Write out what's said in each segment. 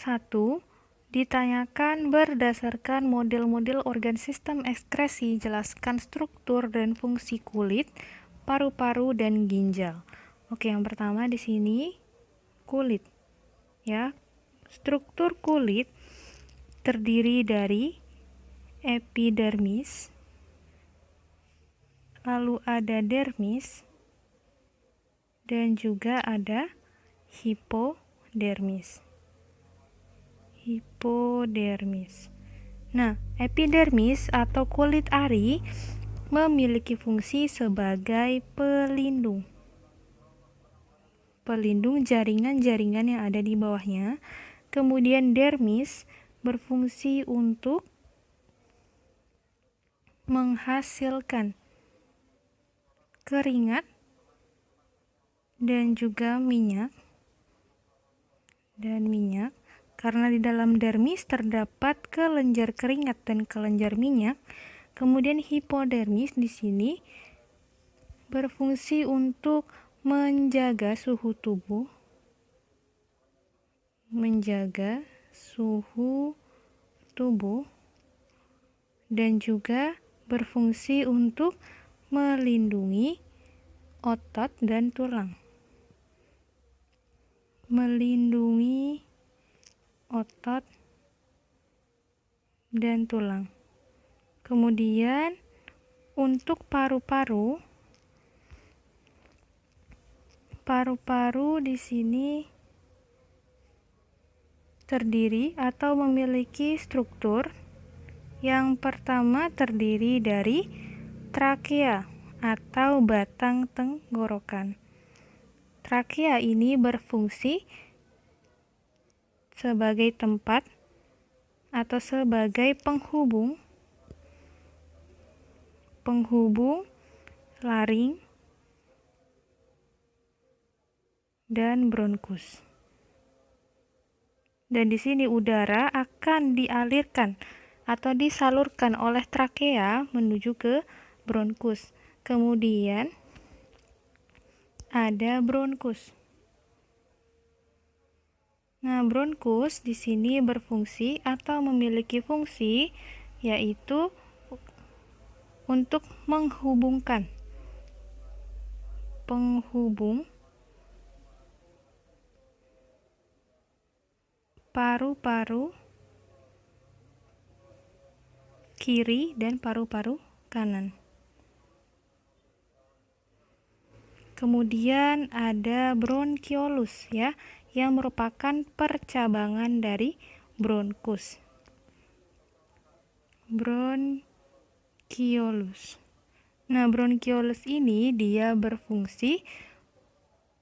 1 ditanyakan berdasarkan model-model organ sistem ekskresi, jelaskan struktur dan fungsi kulit, paru-paru, dan ginjal. Oke, yang pertama di sini kulit. Ya, struktur kulit terdiri dari epidermis, lalu ada dermis, dan juga ada hipodermis. Nah, epidermis atau kulit ari memiliki fungsi sebagai pelindung jaringan-jaringan yang ada di bawahnya. Kemudian dermis berfungsi untuk menghasilkan keringat dan juga minyak. Karena di dalam dermis terdapat kelenjar keringat dan kelenjar minyak. Kemudian hipodermis di sini berfungsi untuk menjaga suhu tubuh dan juga berfungsi untuk melindungi otot dan tulang. Kemudian untuk paru-paru di sini terdiri atau memiliki struktur. Yang pertama terdiri dari trakea atau batang tenggorokan. Trakea ini berfungsi sebagai tempat atau sebagai penghubung laring dan bronkus. Dan di sini udara akan dialirkan atau disalurkan oleh trakea menuju ke bronkus. Kemudian ada bronkus. Nah, bronkus di sini berfungsi atau memiliki fungsi yaitu untuk menghubungkan paru-paru kiri dan paru-paru kanan. Kemudian ada bronkiolus ya, yang merupakan percabangan dari bronkus. Nah, bronkiolus ini dia berfungsi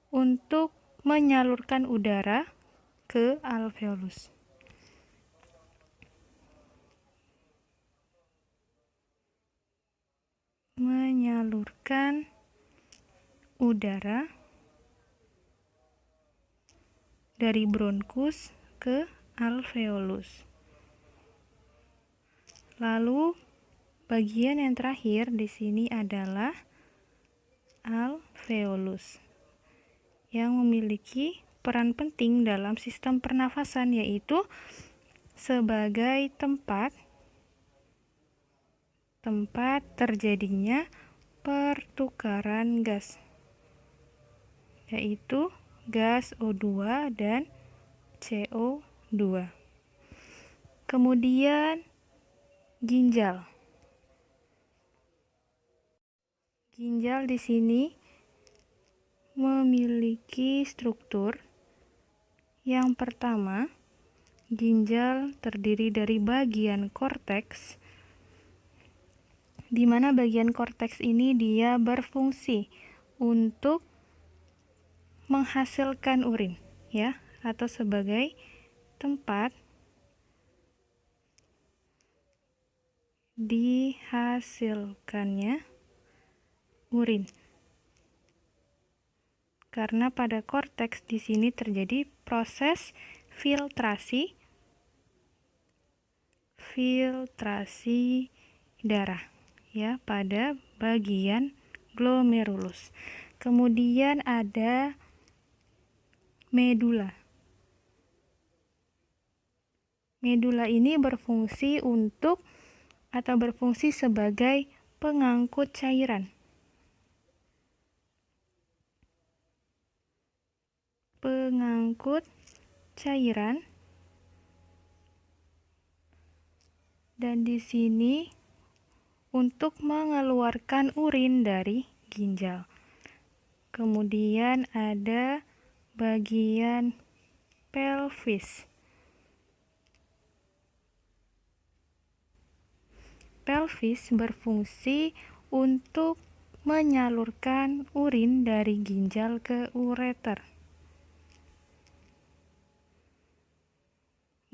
untuk menyalurkan udara ke alveolus. Menyalurkan udara dari bronkus ke alveolus. Lalu bagian yang terakhir di sini adalah alveolus yang memiliki peran penting dalam sistem pernafasan, yaitu sebagai tempat terjadinya pertukaran gas, yaitu gas O2 dan CO2. Kemudian ginjal. Ginjal di sini memiliki struktur. Yang pertama, ginjal terdiri dari bagian korteks, di mana bagian korteks ini dia berfungsi untuk menghasilkan urin ya, atau sebagai tempat dihasilkannya urin. Karena pada korteks di sini terjadi proses filtrasi darah ya pada bagian glomerulus. Kemudian ada medula. Medula ini berfungsi sebagai pengangkut cairan. Dan di sini untuk mengeluarkan urin dari ginjal. Kemudian ada bagian pelvis. Pelvis berfungsi untuk menyalurkan urin dari ginjal ke ureter.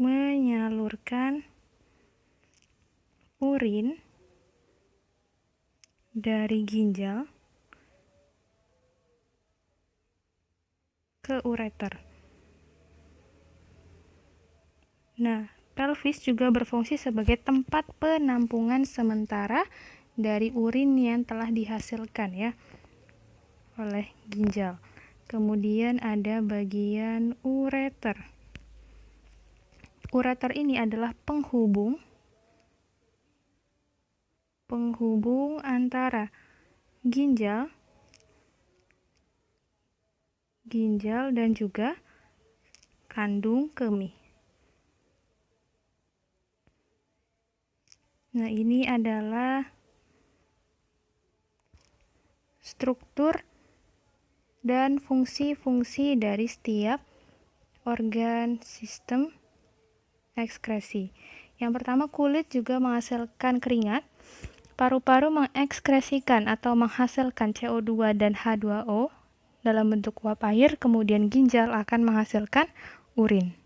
Menyalurkan urin dari ginjal ke ureter. Nah, pelvis juga berfungsi sebagai tempat penampungan sementara dari urin yang telah dihasilkan ya oleh ginjal. Kemudian ada bagian ureter. Ureter ini adalah penghubung antara ginjal dan juga kandung kemih. Nah, ini adalah struktur dan fungsi-fungsi dari setiap organ sistem ekskresi. Yang pertama, kulit juga menghasilkan keringat, paru-paru mengekskresikan atau menghasilkan CO2 dan H2O dalam bentuk uap air, kemudian ginjal akan menghasilkan urin.